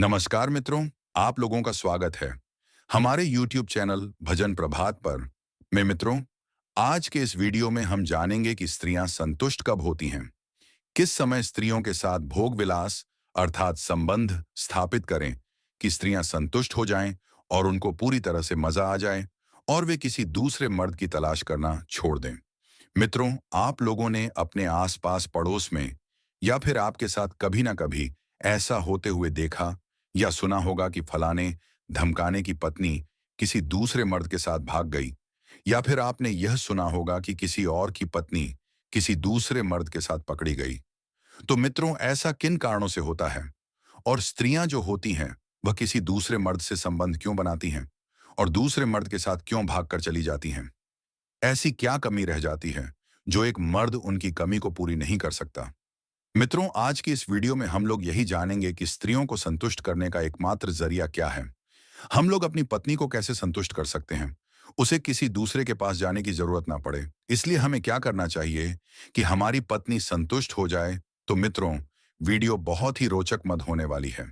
नमस्कार मित्रों, आप लोगों का स्वागत है हमारे YouTube चैनल भजन प्रभात पर। मैं मित्रों, आज के इस वीडियो में हम जानेंगे कि स्त्रियां संतुष्ट कब होती हैं, किस समय स्त्रियों के साथ भोग विलास अर्थात संबंध स्थापित करें कि स्त्रियां संतुष्ट हो जाएं और उनको पूरी तरह से मजा आ जाए और वे किसी दूसरे मर्द की तलाश करना छोड़ दें। मित्रों, आप लोगों ने अपने आसपास पड़ोस में या फिर आपके साथ कभी ना कभी ऐसा होते हुए देखा या सुना होगा कि फलाने धमकाने की पत्नी किसी दूसरे मर्द के साथ भाग गई, या फिर आपने यह सुना होगा कि किसी और की पत्नी किसी दूसरे मर्द के साथ पकड़ी गई। तो मित्रों, ऐसा किन कारणों से होता है और स्त्रियां जो होती हैं वह किसी दूसरे मर्द से संबंध क्यों बनाती हैं और दूसरे मर्द के साथ क्यों भागकर चली जाती हैं? ऐसी क्या कमी रह जाती है जो एक मर्द उनकी कमी को पूरी नहीं कर सकता? मित्रों, आज की इस वीडियो में हम लोग यही जानेंगे कि स्त्रियों को संतुष्ट करने का एकमात्र जरिया क्या है। हम लोग अपनी पत्नी को कैसे संतुष्ट कर सकते हैं, उसे किसी दूसरे के पास जाने की जरूरत ना पड़े। इसलिए हमें क्या करना चाहिए कि हमारी पत्नी संतुष्ट हो जाए। तो मित्रों, वीडियो बहुत ही रोचक मत होने वाली है,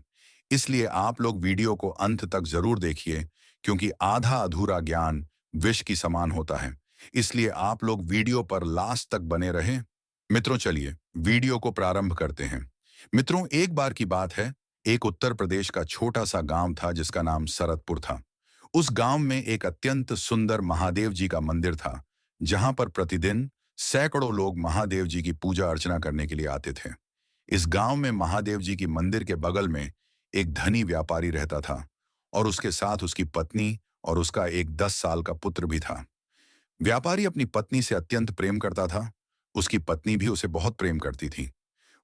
इसलिए आप लोग वीडियो को अंत तक जरूर देखिए, क्योंकि आधा अधूरा ज्ञान विष की समान होता है। इसलिए आप लोग वीडियो पर लास्ट तक बने रहें। मित्रों, चलिए वीडियो को प्रारंभ करते हैं। मित्रों, एक बार की बात है, एक उत्तर प्रदेश का छोटा सा गांव था जिसका नाम सरतपुर था। उस गांव में एक अत्यंत सुंदर महादेव जी का मंदिर था, जहां पर प्रतिदिन सैकड़ों लोग महादेव जी की पूजा अर्चना करने के लिए आते थे। इस गांव में महादेव जी की मंदिर के बगल में एक धनी व्यापारी रहता था और उसके साथ उसकी पत्नी और उसका एक 10 साल का पुत्र भी था। व्यापारी अपनी पत्नी से अत्यंत प्रेम करता था। उसकी पत्नी भी उसे बहुत प्रेम करती थी।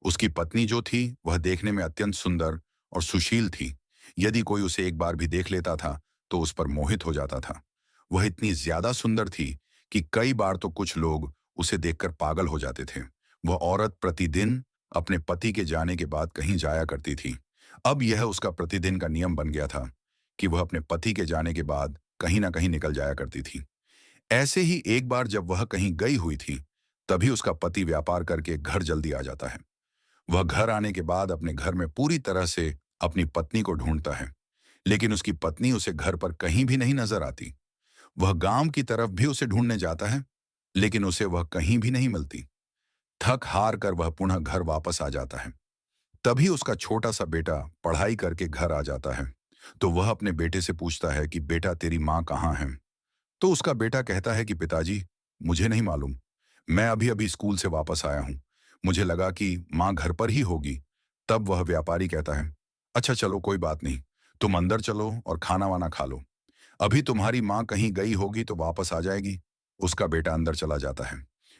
उसकी पत्नी जो थी वह देखने में अत्यंत सुंदर और सुशील थी। यदि कोई उसे एक बार भी देख लेता था तो उस पर मोहित हो जाता था। वह इतनी ज्यादा सुंदर थी कि कई बार तो कुछ लोग उसे देखकर पागल हो जाते थे। वह औरत प्रतिदिन अपने पति के जाने के बाद कहीं जाया करती थी। अब यह उसका प्रतिदिन का नियम बन गया था कि वह अपने पति के जाने के बाद कहीं ना कहीं निकल जाया करती थी। ऐसे ही एक बार जब वह कहीं गई हुई थी, तभी उसका पति व्यापार करके घर जल्दी आ जाता है। वह घर आने के बाद अपने घर में पूरी तरह से अपनी पत्नी को ढूंढता है, लेकिन उसकी पत्नी उसे घर पर कहीं भी नहीं नजर आती। वह गांव की तरफ भी उसे ढूंढने जाता है, लेकिन उसे वह कहीं भी नहीं मिलती। थक हार कर वह पुनः घर वापस आ जाता है। तभी उसका छोटा सा बेटा पढ़ाई करके घर आ जाता है। तो वह अपने बेटे से पूछता है कि बेटा, तेरी माँ कहाँ है? तो उसका बेटा कहता है कि पिताजी, मुझे नहीं मालूम, मैं अभी अभी स्कूल से वापस आया हूं, मुझे लगा कि माँ घर पर ही होगी। तब वह व्यापारी कहता है, अच्छा चलो कोई बात नहीं, तुम अंदर चलो और खाना वाना खा लो, अभी तुम्हारी माँ कहीं गई होगी तो वापस आ जाएगी। उसका बेटा अंदर चला जाता है।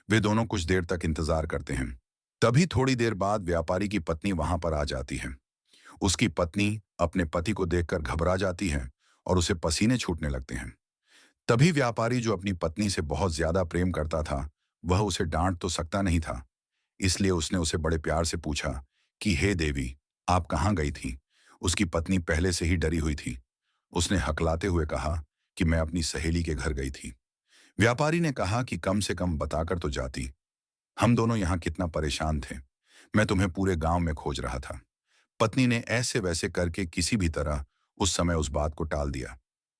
वे दोनों कुछ देर तक इंतजार करते हैं। तभी थोड़ी देर बाद व्यापारी की पत्नी वहां पर आ जाती है। उसकी पत्नी अपने पति को देखकर घबरा जाती है और उसे पसीने छूटने लगते हैं। तभी व्यापारी, जो अपनी पत्नी से बहुत ज्यादा प्रेम करता था, वह उसे डांट तो सकता नहीं था। इसलिए उसने उसे बड़े प्यार से पूछा कि हे देवी, आप कहाँ गई थी? उसकी पत्नी पहले से ही डरी हुई थी। उसने हकलाते हुए कहा कि मैं अपनी सहेली के घर गई थी। व्यापारी ने कहा कि कम से कम बताकर तो जाती, हम दोनों यहाँ कितना परेशान थे, मैं तुम्हें पूरे गांव में खोज रहा था। पत्नी ने ऐसे वैसे करके किसी भी तरह उस समय उस बात को टाल दिया।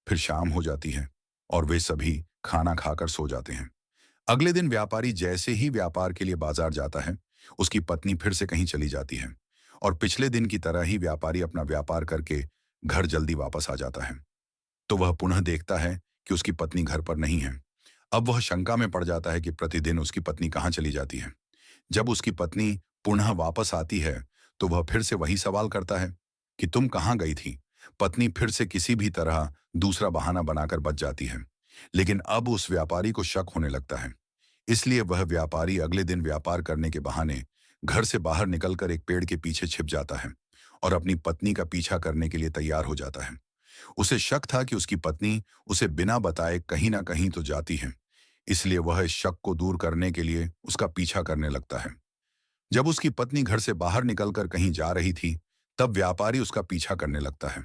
फिर शाम हो जाती है और वे सभी खाना खाकर सो जाते हैं। अगले दिन व्यापारी जैसे ही व्यापार के लिए बाजार जाता है, उसकी पत्नी फिर से कहीं चली जाती है और पिछले दिन की तरह ही व्यापारी अपना व्यापार करके घर जल्दी वापस आ जाता है। तो वह पुनः देखता है कि उसकी पत्नी घर पर नहीं है। अब वह शंका में पड़ जाता है कि प्रतिदिन उसकी पत्नी कहाँ चली जाती है। जब उसकी पत्नी पुनः वापस आती है, तो वह फिर से वही सवाल करता है कि तुम कहाँ गई थी? पत्नी फिर से किसी भी तरह दूसरा बहाना बनाकर बच जाती है, लेकिन अब उस व्यापारी को शक होने लगता है। इसलिए वह व्यापारी अगले दिन व्यापार करने के बहाने घर से बाहर निकलकर एक पेड़ के पीछे छिप जाता है और अपनी पत्नी का पीछा करने के लिए तैयार हो जाता है। उसे शक था कि उसकी पत्नी उसे बिना बताए कहीं ना कहीं तो जाती है, इसलिए वह इस शक को दूर करने के लिए उसका पीछा करने लगता है। जब उसकी पत्नी घर से बाहर निकलकर कहीं जा रही थी, तब व्यापारी उसका पीछा करने लगता है।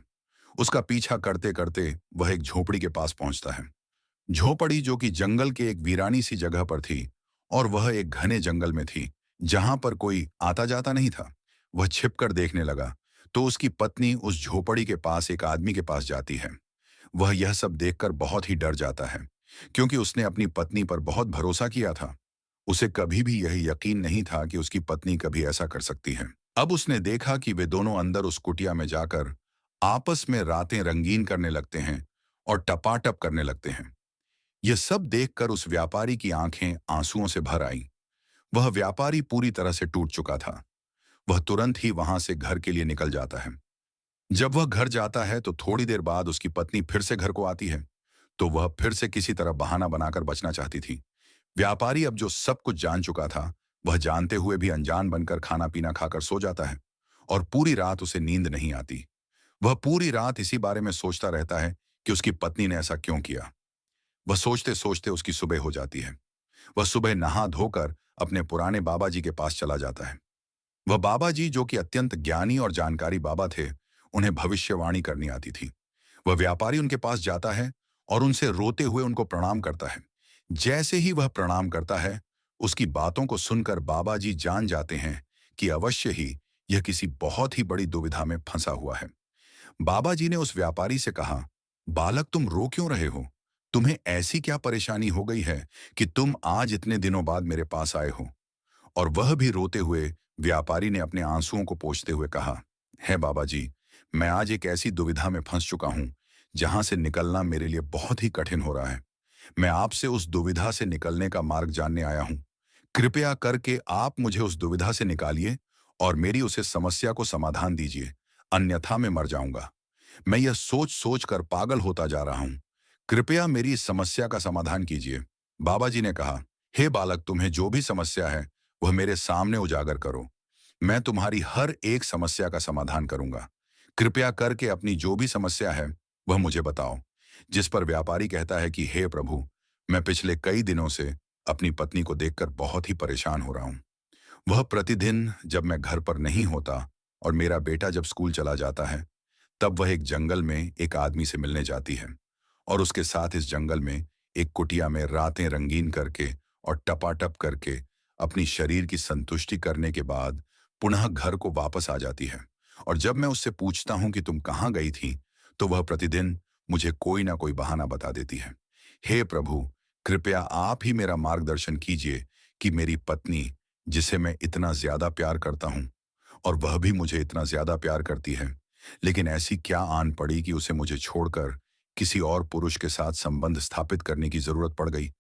उसका पीछा करते करते वह एक झोपड़ी के पास पहुंचता है। झोपड़ी जो कि जंगल के एक वीरानी सी जगह पर थी और वह एक घने जंगल में थी, जहां पर कोई आता जाता नहीं था। वह छिपकर देखने लगा तो उसकी पत्नी उस झोपड़ी के पास एक आदमी के पास जाती है। वह यह सब देखकर बहुत ही डर जाता है, क्योंकि उसने अपनी पत्नी पर बहुत भरोसा किया था। उसे कभी भी यह यकीन नहीं था कि उसकी पत्नी कभी ऐसा कर सकती है। अब उसने देखा कि वे दोनों अंदर उस कुटिया में जाकर आपस में रातें रंगीन करने लगते हैं और टपाटप करने लगते हैं। यह सब देखकर उस व्यापारी की आंखें आंसुओं से भर आईं। वह व्यापारी पूरी तरह से टूट चुका था। वह तुरंत ही वहां से घर के लिए निकल जाता है। जब वह घर जाता है तो थोड़ी देर बाद उसकी पत्नी फिर से घर को आती है। तो वह फिर से किसी तरह बहाना बनाकर बचना चाहती थी। व्यापारी अब जो सब कुछ जान चुका था, वह जानते हुए भी अनजान बनकर खाना पीना खाकर सो जाता है और पूरी रात उसे नींद नहीं आती। वह पूरी रात इसी बारे में सोचता रहता है कि उसकी पत्नी ने ऐसा क्यों किया। वह सोचते सोचते उसकी सुबह हो जाती है। वह सुबह नहा धोकर अपने पुराने बाबा जी के पास चला जाता है। वह बाबा जी, जो कि अत्यंत ज्ञानी और जानकारी बाबा थे, उन्हें भविष्यवाणी करनी आती थी। वह व्यापारी उनके पास जाता है और उनसे रोते हुए उनको प्रणाम करता है। जैसे ही वह प्रणाम करता है, उसकी बातों को सुनकर बाबा जी जान जाते हैं कि अवश्य ही यह किसी बहुत ही बड़ी दुविधा में फंसा हुआ है। बाबा जी ने उस व्यापारी से कहा, बालक, तुम रो क्यों रहे हो? तुम्हें ऐसी क्या परेशानी हो गई है कि तुम आज इतने दिनों बाद मेरे पास आए हो? और वह भी रोते हुए व्यापारी ने अपने आंसुओं को पोंछते हुए कहा, है बाबा जी, मैं आज एक ऐसी दुविधा में फंस चुका हूं जहां से निकलना मेरे लिए बहुत ही कठिन हो रहा है। मैं आपसे उस दुविधा से निकलने का मार्ग जानने आया हूं। कृपया करके आप मुझे उस दुविधा से निकालिए और मेरी उसे समस्या को समाधान दीजिए, अन्यथा मैं मर जाऊंगा। मैं यह सोच सोच कर पागल होता जा रहा हूं। कृपया मेरी इस समस्या का समाधान कीजिए। बाबा जी ने कहा, हे बालक, तुम्हें जो भी समस्या है वह मेरे सामने उजागर करो। मैं तुम्हारी हर एक समस्या का समाधान करूंगा। कृपया करके अपनी जो भी समस्या है वह मुझे बताओ। जिस पर व्यापारी कहता है कि हे प्रभु, मैं पिछले कई दिनों से अपनी पत्नी को देखकर बहुत ही परेशान हो रहा हूं। वह प्रतिदिन जब मैं घर पर नहीं होता और मेरा बेटा जब स्कूल चला जाता है, तब वह एक जंगल में एक आदमी से मिलने जाती है और उसके साथ इस जंगल में एक कुटिया में रातें रंगीन करके और टपाटप करके अपनी शरीर की संतुष्टि करने के बाद पुनः घर को वापस आ जाती है। और जब मैं उससे पूछता हूं कि तुम कहाँ गई थी, तो वह प्रतिदिन मुझे कोई ना कोई बहाना बता देती है। हे प्रभु, कृपया आप ही मेरा मार्गदर्शन कीजिए कि मेरी पत्नी, जिसे मैं इतना ज्यादा प्यार करता हूं और वह भी मुझे इतना ज्यादा प्यार करती है, लेकिन ऐसी क्या आन पड़ी कि उसे मुझे छोड़कर किसी और पुरुष के साथ संबंध स्थापित करने की जरूरत पड़ गई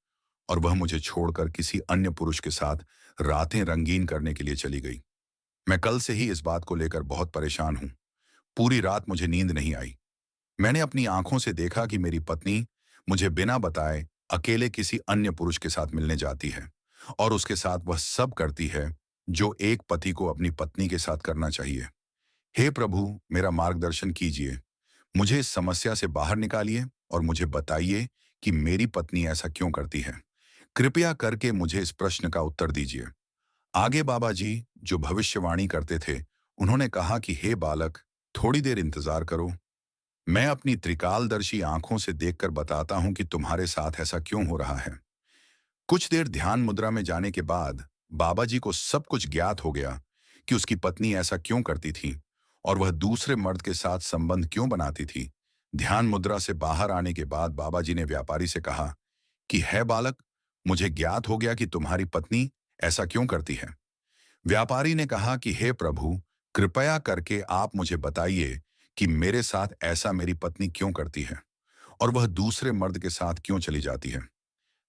और वह मुझे छोड़कर किसी अन्य पुरुष के साथ रातें रंगीन करने के लिए चली गई। मैं कल से ही इस बात को लेकर बहुत परेशान हूं। पूरी रात मुझे नींद नहीं आई। मैंने अपनी आंखों से देखा कि मेरी पत्नी मुझे बिना बताए अकेले किसी अन्य पुरुष के साथ मिलने जाती है और उसके साथ वह सब करती है जो एक पति को अपनी पत्नी के साथ करना चाहिए। हे प्रभु, मेरा मार्गदर्शन कीजिए। मुझे इस समस्या से बाहर निकालिए और मुझे बताइए कि मेरी पत्नी ऐसा क्यों करती है। कृपया करके मुझे इस प्रश्न का उत्तर दीजिए। आगे बाबा जी, जो भविष्यवाणी करते थे, उन्होंने कहा कि हे बालक, थोड़ी देर इंतजार करो। मैं अपनी त्रिकालदर्शी आंखों से देखकर बताता हूं कि तुम्हारे साथ ऐसा क्यों हो रहा है। कुछ देर ध्यान मुद्रा में जाने के बाद बाबा जी को सब कुछ ज्ञात हो गया कि उसकी पत्नी ऐसा क्यों करती थी और वह दूसरे मर्द के साथ संबंध क्यों बनाती थी। ध्यान मुद्रा से बाहर आने के बाद बाबा जी ने व्यापारी से कहा कि है बालक, मुझे ज्ञात हो गया कि तुम्हारी पत्नी ऐसा क्यों करती है। व्यापारी ने कहा कि हे प्रभु, कृपया करके आप मुझे बताइए कि मेरे साथ ऐसा मेरी पत्नी क्यों करती है और वह दूसरे मर्द के साथ क्यों चली जाती है।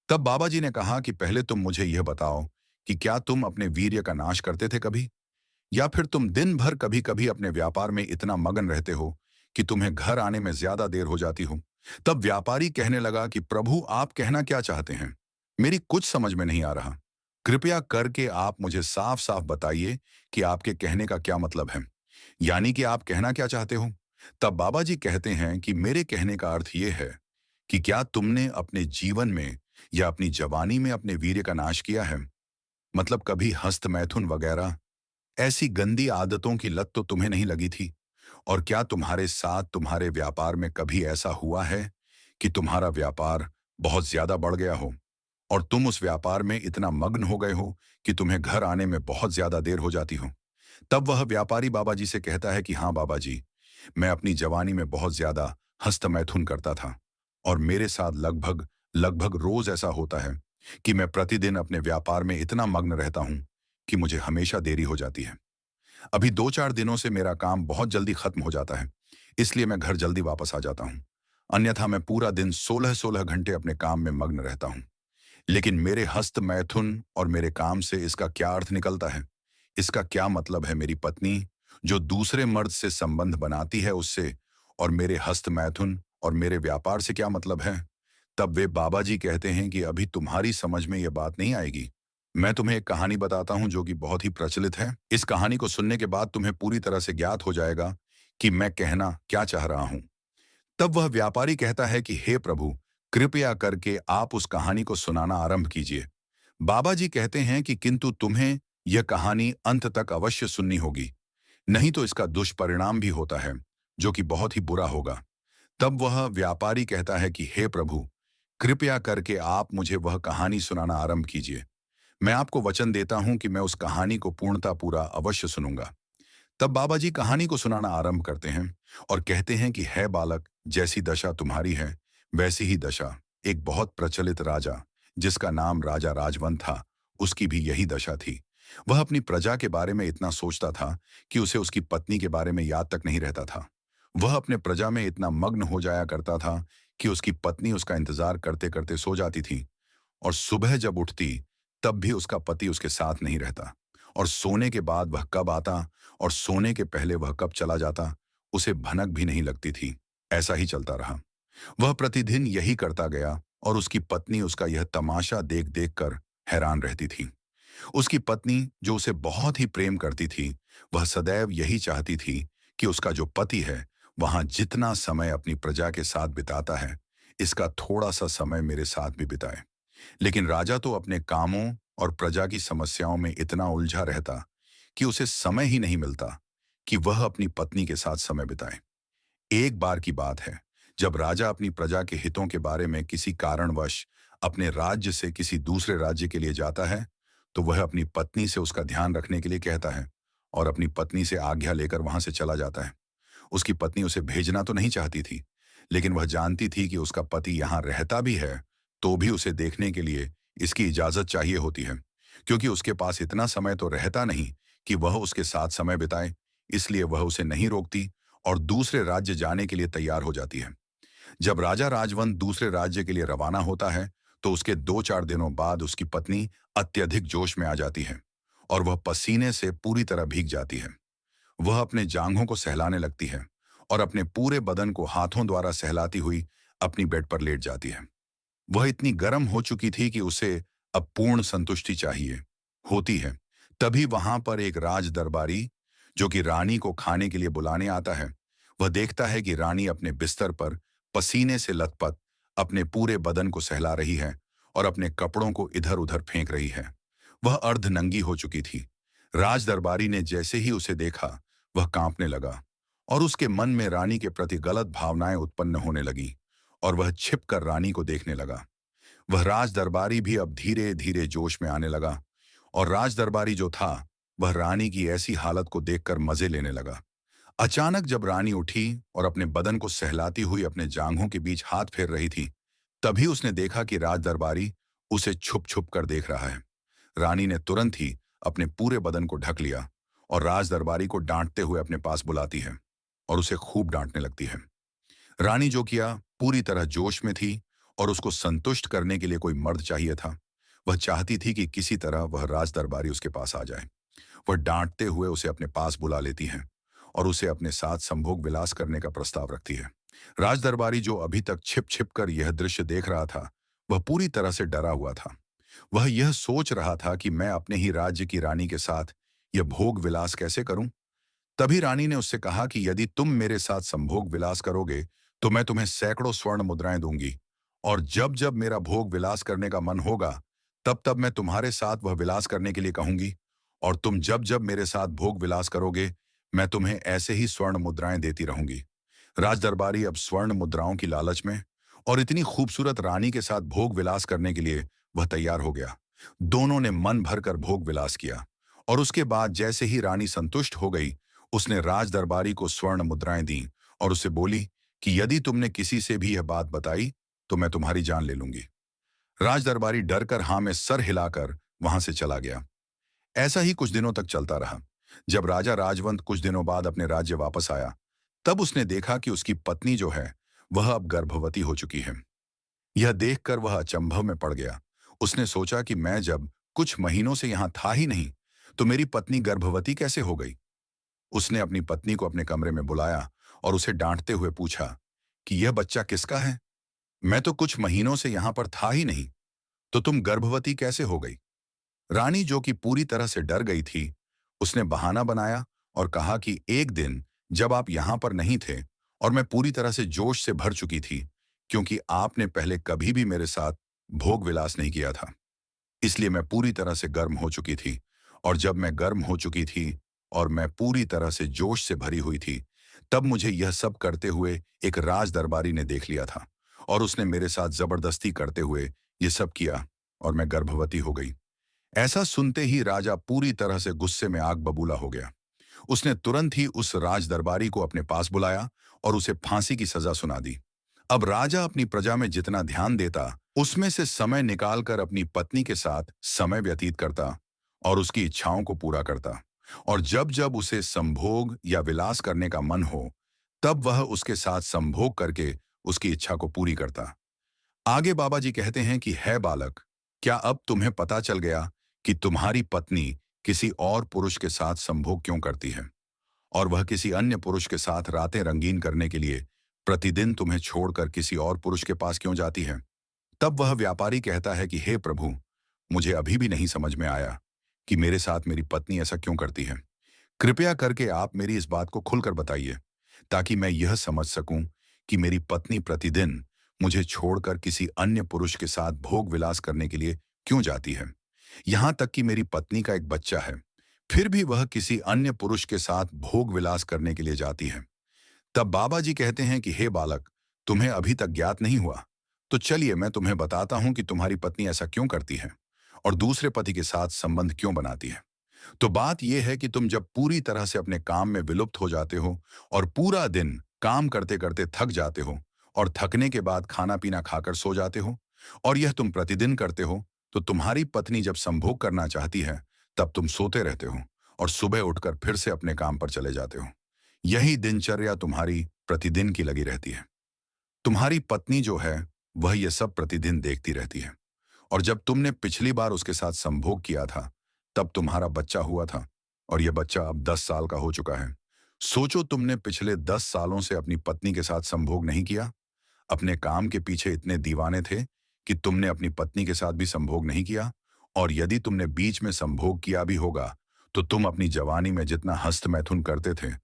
तब बाबा जी ने कहा कि पहले तुम मुझे यह बताओ कि क्या तुम अपने वीर्य का नाश करते थे कभी, या फिर तुम दिन भर कभी कभी अपने व्यापार में इतना मगन रहते हो कि तुम्हें घर आने में ज्यादा देर हो जाती हो। तब व्यापारी कहने लगा कि प्रभु, आप कहना क्या चाहते हैं, मेरी कुछ समझ में नहीं आ रहा। कृपया करके आप मुझे साफ साफ बताइए कि आपके कहने का क्या मतलब है, यानी कि आप कहना क्या चाहते हो। तब बाबा जी कहते हैं कि मेरे कहने का अर्थ यह है कि क्या तुमने अपने जीवन में या अपनी जवानी में अपने वीर्य का नाश किया है, मतलब कभी हस्त मैथुन वगैरह ऐसी गंदी आदतों की लत तो तुम्हें नहीं लगी थी। और क्या तुम्हारे साथ तुम्हारे व्यापार में कभी ऐसा हुआ है कि तुम्हारा व्यापार बहुत ज्यादा बढ़ गया हो और तुम उस व्यापार में इतना मग्न हो गए हो कि तुम्हें घर आने में बहुत ज्यादा देर हो जाती हो। तब वह व्यापारी बाबा जी से कहता है कि हाँ बाबा जी, मैं अपनी जवानी में बहुत ज्यादा हस्तमैथुन करता था और मेरे साथ लगभग लगभग रोज ऐसा होता है कि मैं प्रतिदिन अपने व्यापार में इतना मग्न रहता हूं कि मुझे हमेशा देरी हो जाती है। अभी 2-4 दिनों से मेरा काम बहुत जल्दी खत्म हो जाता है, इसलिए मैं घर जल्दी वापस आ जाता हूँ। अन्यथा मैं पूरा दिन 16-16 घंटे अपने काम में मग्न रहता हूँ। लेकिन मेरे हस्त मैथुन और मेरे काम से इसका क्या अर्थ निकलता है? इसका क्या मतलब है मेरी पत्नी जो दूसरे मर्द से संबंध बनाती है उससे, और मेरे हस्त मैथुन और मेरे व्यापार से क्या मतलब है? तब वे बाबा जी कहते हैं कि अभी तुम्हारी समझ में यह बात नहीं आएगी। मैं तुम्हें एक कहानी बताता हूं जो कि बहुत ही प्रचलित है। इस कहानी को सुनने के बाद तुम्हें पूरी तरह से ज्ञात हो जाएगा कि मैं कहना क्या चाह रहा हूं। तब वह व्यापारी कहता है कि हे प्रभु, कृपया करके आप उस कहानी को सुनाना आरंभ कीजिए। बाबा जी कहते हैं कि किंतु तुम्हें यह कहानी अंत तक अवश्य सुननी होगी, नहीं तो इसका दुष्परिणाम भी होता है, जो कि बहुत ही बुरा होगा। तब वह व्यापारी कहता है कि हे प्रभु, कृपया करके आप मुझे वह कहानी सुनाना आरंभ कीजिए। मैं आपको वचन देता हूं कि मैं उस कहानी को पूर्णता पूरा अवश्य सुनूंगा। तब बाबा जी कहानी को सुनाना आरंभ करते हैं और कहते हैं कि है बालक, जैसी दशा तुम्हारी है वैसी ही दशा एक बहुत प्रचलित राजा, जिसका नाम राजा राजवंत था, उसकी भी यही दशा थी। वह अपनी प्रजा के बारे में इतना सोचता था कि उसे उसकी पत्नी के बारे में याद तक नहीं रहता था। वह अपने प्रजा में इतना मग्न हो जाया करता था कि उसकी पत्नी उसका इंतजार करते करते सो जाती थी, और सुबह जब उठती तब भी उसका पति उसके साथ नहीं रहता, और सोने के बाद वह कब आता और सोने के पहले वह कब चला जाता, उसे भनक भी नहीं लगती थी। ऐसा ही चलता रहा। वह प्रतिदिन यही करता गया और उसकी पत्नी उसका यह तमाशा देख देख कर हैरान रहती थी। उसकी पत्नी जो उसे बहुत ही प्रेम करती थी, वह सदैव यही चाहती थी कि उसका जो पति है वहां जितना समय अपनी प्रजा के साथ बिताता है, इसका थोड़ा सा समय मेरे साथ भी बिताए। लेकिन राजा तो अपने कामों और प्रजा की समस्याओं में इतना उलझा रहता कि उसे समय ही नहीं मिलता कि वह अपनी पत्नी के साथ समय बिताए। एक बार की बात है, जब राजा अपनी प्रजा के हितों के बारे में किसी कारणवश अपने राज्य से किसी दूसरे राज्य के लिए जाता है, तो वह अपनी पत्नी से उसका ध्यान रखने के लिए कहता है और अपनी पत्नी से आज्ञा लेकर वहां से चला जाता है। उसकी पत्नी उसे भेजना तो नहीं चाहती थी, लेकिन वह जानती थी कि उसका पति यहाँ रहता भी है तो भी उसे देखने के लिए इसकी इजाजत चाहिए होती है, क्योंकि उसके पास इतना समय तो रहता नहीं कि वह उसके साथ समय बिताए। इसलिए वह उसे नहीं रोकती और दूसरे राज्य जाने के लिए तैयार हो जाती है। जब राजा राजवंत दूसरे राज्य के लिए रवाना होता है, तो उसके 2-4 दिनों बाद उसकी पत्नी अत्यधिक जोश में आ जाती है और वह पसीने से पूरी तरह भीग जाती है। वह अपने जांघों को सहलाने लगती है और अपने पूरे बदन को हाथों द्वारा सहलाती हुई अपनी बेड पर लेट जाती है। वह इतनी गर्म हो चुकी थी कि उसे अब पूर्ण संतुष्टि चाहिए होती है। तभी वहां पर एक राज दरबारी, जो कि रानी को खाने के लिए बुलाने आता है, वह देखता है कि रानी अपने बिस्तर पर पसीने से लथपथ अपने पूरे बदन को सहला रही है और अपने कपड़ों को इधर उधर फेंक रही है। वह अर्धनंगी हो चुकी थी। राज दरबारी ने जैसे ही उसे देखा, वह कांपने लगा और उसके मन में रानी के प्रति गलत भावनाएं उत्पन्न होने लगी और वह छिप कर रानी को देखने लगा। वह राज दरबारी भी अब धीरे धीरे जोश में आने लगा और राज दरबारी जो था, वह रानी की ऐसी हालत को देखकर मजे लेने लगा। अचानक जब रानी उठी और अपने बदन को सहलाती हुई अपने जांघों के बीच हाथ फेर रही थी, तभी उसने देखा कि राज दरबारी उसे छुप छुप कर देख रहा है। रानी ने तुरंत ही अपने पूरे बदन को ढक लिया और राज दरबारी को डांटते हुए अपने पास बुलाती है और उसे खूब डांटने लगती है। रानी जो किया पूरी तरह जोश में थी और उसको संतुष्ट करने के लिए कोई मर्द चाहिए था। वह चाहती थी कि किसी तरह वह राज दरबारी उसके पास आ जाए। वह डांटते हुए उसे अपने पास बुला लेती है और उसे अपने साथ संभोग विलास करने का प्रस्ताव रखती है। राज दरबारी जो अभी तक छिप छिप कर यह दृश्य देख रहा था, वह पूरी तरह से डरा हुआ था। वह यह सोच रहा था कि मैं अपने ही राज्य की रानी के साथ यह भोग विलास कैसे करूं। तभी रानी ने उससे कहा कि यदि तुम मेरे साथ संभोग विलास करोगे तो मैं तुम्हें सैकड़ों स्वर्ण मुद्राएं दूंगी, और जब जब मेरा भोग विलास करने का मन होगा तब तब मैं तुम्हारे साथ वह विलास करने के लिए कहूंगी, और तुम जब जब मेरे साथ भोग विलास करोगे मैं तुम्हें ऐसे ही स्वर्ण मुद्राएं देती रहूंगी। राज दरबारी अब स्वर्ण मुद्राओं की लालच में और इतनी खूबसूरत रानी के साथ भोग विलास करने के लिए वह तैयार हो गया। दोनों ने मन भरकर भोग विलास किया और उसके बाद जैसे ही रानी संतुष्ट हो गई, उसने राज दरबारी को स्वर्ण मुद्राएं दी और उससे बोली कि यदि तुमने किसी से भी यह बात बताई तो मैं तुम्हारी जान ले लूंगी। राज दरबारी डर कर हाँ में सर हिलाकर वहां से चला गया। ऐसा ही कुछ दिनों तक चलता रहा। जब राजा राजवंत कुछ दिनों बाद अपने राज्य वापस आया, तब उसने देखा कि उसकी पत्नी जो है वह अब गर्भवती हो चुकी है। यह देखकर वह अचंभव में पड़ गया। उसने सोचा कि मैं जब कुछ महीनों से यहां था ही नहीं, तो मेरी पत्नी गर्भवती कैसे हो गई। उसने अपनी पत्नी को अपने कमरे में बुलाया और उसे डांटते हुए पूछा कि यह बच्चा किसका है। मैं तो कुछ महीनों से यहां पर था ही नहीं, तो तुम गर्भवती कैसे हो गई। रानी जो कि पूरी तरह से डर गई थी, उसने बहाना बनाया और कहा कि एक दिन जब आप यहां पर नहीं थे और मैं पूरी तरह से जोश से भर चुकी थी, क्योंकि आपने पहले कभी भी मेरे साथ भोग विलास नहीं किया था, इसलिए मैं पूरी तरह से गर्म हो चुकी थी। और जब मैं गर्म हो चुकी थी और मैं पूरी तरह से जोश से भरी हुई थी, तब मुझे यह सब करते हुए एक राज दरबारी ने देख लिया था और उसने मेरे साथ जबरदस्ती करते हुए ये सब किया और मैं गर्भवती हो गई। ऐसा सुनते ही राजा पूरी तरह से गुस्से में आग बबूला हो गया। उसने तुरंत ही उस राज दरबारी को अपने पास बुलाया और उसे फांसी की सजा सुना दी। अब राजा अपनी प्रजा में जितना ध्यान देता, उसमें से समय निकालकर अपनी पत्नी के साथ समय व्यतीत करता और उसकी इच्छाओं को पूरा करता। और जब जब उसे संभोग या विलास करने का मन हो, तब वह उसके साथ संभोग करके उसकी इच्छा को पूरी करता। आगे बाबा जी कहते हैं कि है बालक, क्या अब तुम्हें पता चल गया कि तुम्हारी पत्नी किसी और पुरुष के साथ संभोग क्यों करती है, और वह किसी अन्य पुरुष के साथ रातें रंगीन करने के लिए प्रतिदिन तुम्हें छोड़कर किसी और पुरुष के पास क्यों जाती है। तब वह व्यापारी कहता है कि हे प्रभु, मुझे अभी भी नहीं समझ में आया कि मेरे साथ मेरी पत्नी ऐसा क्यों करती है। कृपया करके आप मेरी इस बात को खुलकर बताइए, ताकि मैं यह समझ सकूं कि मेरी पत्नी प्रतिदिन मुझे छोड़कर किसी अन्य पुरुष के साथ भोग विलास करने के लिए क्यों जाती है। यहां तक कि मेरी पत्नी का एक बच्चा है, फिर भी वह किसी अन्य पुरुष के साथ भोग विलास करने के लिए जाती है। तब बाबा जी कहते हैं कि हे बालक, तुम्हें अभी तक ज्ञात नहीं हुआ, तो चलिए मैं तुम्हें बताता हूं कि तुम्हारी पत्नी ऐसा क्यों करती है और दूसरे पति के साथ संबंध क्यों बनाती है। तो बात यह है कि तुम जब पूरी तरह से अपने काम में विलुप्त हो जाते हो और पूरा दिन काम करते करते थक जाते हो और थकने के बाद खाना पीना खाकर सो जाते हो, और यह तुम प्रतिदिन करते हो, तो तुम्हारी पत्नी जब संभोग करना चाहती है, तब तुम सोते रहते हो और सुबह उठकर फिर से अपने काम पर चले जाते हो। यही दिनचर्या तुम्हारी प्रतिदिन की लगी रहती है। तुम्हारी पत्नी जो है वह यह सब प्रतिदिन देखती रहती है। और जब तुमने पिछली बार उसके साथ संभोग किया था, तब तुम्हारा बच्चा हुआ था और यह बच्चा अब 10 साल का हो चुका है। सोचो, तुमने पिछले 10 सालों से अपनी पत्नी के साथ संभोग नहीं किया, अपने काम के पीछे इतने दीवाने थे कि तुमने अपनी पत्नी के साथ भी संभोग नहीं किया। और यदि तुमने बीच में संभोग किया भी होगा, तो तुम अपनी जवानी में जितना हस्त मैथुन करते थे,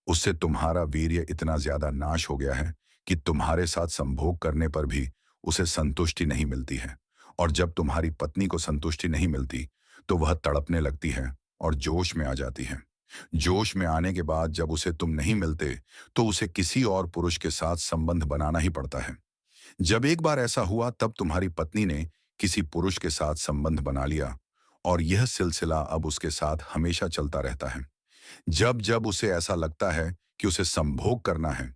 उससे तुम्हारा वीर्य इतना ज्यादा नाश हो गया है कि तुम्हारे साथ संभोग करने पर भी उसे संतुष्टि नहीं मिलती है। और जब तुम्हारी पत्नी को संतुष्टि नहीं मिलती, तो वह तड़पने लगती है और जोश में आ जाती है। जोश में आने के बाद जब उसे तुम नहीं मिलते, तो उसे किसी और पुरुष के साथ संबंध बनाना ही पड़ता है। जब एक बार ऐसा हुआ, तब तुम्हारी पत्नी ने किसी पुरुष के साथ संबंध बना लिया और यह सिलसिला अब उसके साथ हमेशा चलता रहता है। जब जब उसे ऐसा लगता है कि उसे संभोग करना है,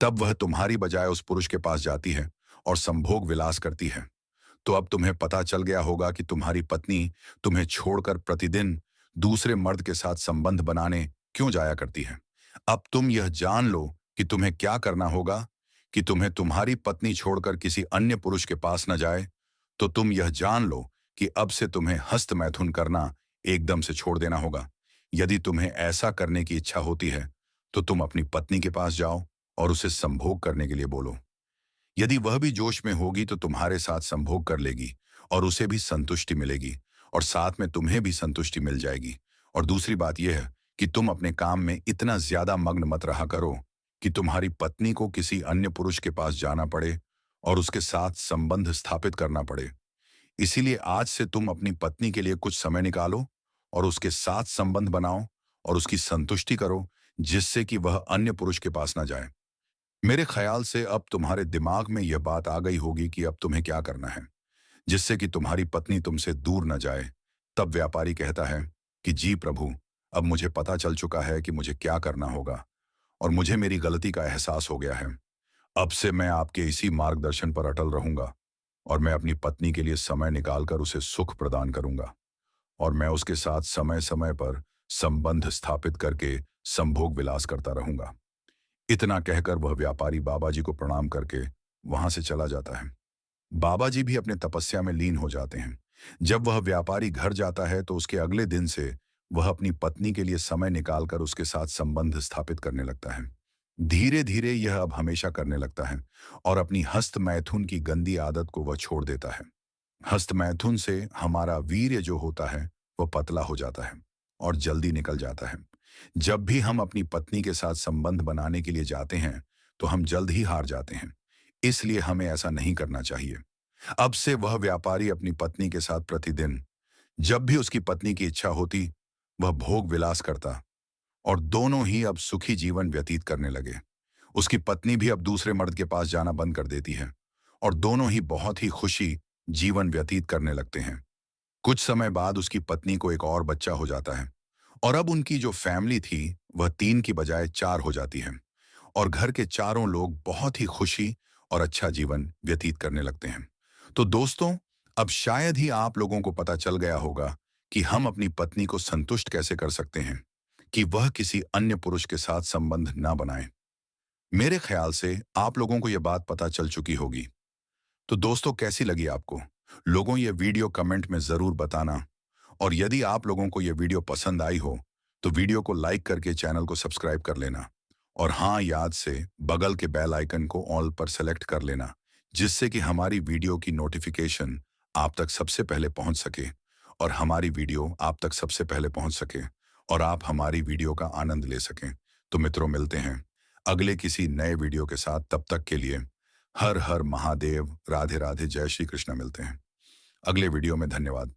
तब वह तुम्हारी बजाय उस पुरुष के पास जाती है और संभोग विलास करती है। तो अब तुम्हें पता चल गया होगा कि तुम्हारी पत्नी तुम्हें छोड़कर प्रतिदिन दूसरे मर्द के साथ संबंध बनाने क्यों जाया करती है। अब तुम यह जान लो कि तुम्हें क्या करना होगा कि तुम्हें तुम्हारी पत्नी छोड़कर किसी अन्य पुरुष के पास न जाए। तो तुम यह जान लो कि अब से तुम्हें हस्त मैथुन करना एकदम से छोड़ देना होगा। यदि तुम्हें ऐसा करने की इच्छा होती है, तो तुम अपनी पत्नी के पास जाओ और उसे संभोग करने के लिए बोलो। यदि वह भी जोश में होगी, तो तुम्हारे साथ संभोग कर लेगी और उसे भी संतुष्टि मिलेगी और साथ में तुम्हें भी संतुष्टि मिल जाएगी। और दूसरी बात यह है कि तुम अपने काम में इतना ज्यादा मग्न मत रहा करो कि तुम्हारी पत्नी को किसी अन्य पुरुष के पास जाना पड़े और उसके साथ संबंध स्थापित करना पड़े। इसीलिए आज से तुम अपनी पत्नी के लिए कुछ समय निकालो और उसके साथ संबंध बनाओ और उसकी संतुष्टि करो, जिससे कि वह अन्य पुरुष के पास ना जाए। मेरे ख्याल से अब तुम्हारे दिमाग में यह बात आ गई होगी कि अब तुम्हें क्या करना है, जिससे कि तुम्हारी पत्नी तुमसे दूर न जाए। तब व्यापारी कहता है कि जी प्रभु, अब मुझे पता चल चुका है कि मुझे क्या करना होगा और मुझे मेरी गलती का एहसास हो गया है। अब से मैं आपके इसी मार्गदर्शन पर अटल रहूंगा और मैं अपनी पत्नी के लिए समय निकालकर उसे सुख प्रदान करूंगा और मैं उसके साथ समय-समय पर संबंध स्थापित करके संभोग विलास करता रहूंगा। इतना कहकर वह व्यापारी बाबा जी को प्रणाम करके वहां से चला जाता है। बाबा जी भी अपने तपस्या में लीन हो जाते हैं। जब वह व्यापारी घर जाता है तो उसके अगले दिन से वह अपनी पत्नी के लिए समय निकालकर उसके साथ संबंध स्थापित करने लगता है। धीरे धीरे यह अब हमेशा करने लगता है और अपनी हस्त मैथुन की गंदी आदत को वह छोड़ देता है। हस्त मैथुन से हमारा वीर्य जो होता है वह पतला हो जाता है और जल्दी निकल जाता है। जब भी हम अपनी पत्नी के साथ संबंध बनाने के लिए जाते हैं तो हम जल्द ही हार जाते हैं। इसलिए हमें ऐसा नहीं करना चाहिए। अब से वह व्यापारी अपनी पत्नी के साथ प्रतिदिन जब भी उसकी पत्नी की इच्छा होती वह भोग विलास करता और दोनों ही अब सुखी जीवन व्यतीत करने लगे। उसकी पत्नी भी अब दूसरे मर्द के पास जाना बंद कर देती है और दोनों ही बहुत ही खुशी जीवन व्यतीत करने लगते हैं। कुछ समय बाद उसकी पत्नी को एक और बच्चा हो जाता है और अब उनकी जो फैमिली थी वह 3 की बजाय 4 हो जाती है और घर के चारों लोग बहुत ही खुशी और अच्छा जीवन व्यतीत करने लगते हैं। तो दोस्तों, अब शायद ही आप लोगों को पता चल गया होगा कि हम अपनी पत्नी को संतुष्ट कैसे कर सकते हैं कि वह किसी अन्य पुरुष के साथ संबंध ना बनाए। मेरे ख्याल से आप लोगों को यह बात पता चल चुकी होगी। तो दोस्तों, कैसी लगी आपको? लोगों, ये वीडियो कमेंट में जरूर बताना और यदि आप लोगों को ये वीडियो पसंद आई हो तो वीडियो को लाइक करके चैनल को सब्सक्राइब कर लेना और हाँ, याद से बगल के बेल आइकन को ऑल पर सेलेक्ट कर लेना, जिससे कि हमारी वीडियो की नोटिफिकेशन आप तक सबसे पहले पहुंच सके और हमारी वीडियो आप तक सबसे पहले पहुंच सके और आप हमारी वीडियो का आनंद ले सकें। तो मित्रों, मिलते हैं अगले किसी नए वीडियो के साथ। तब तक के लिए हर हर महादेव, राधे राधे, जय श्री कृष्ण। मिलते हैं अगले वीडियो में। धन्यवाद।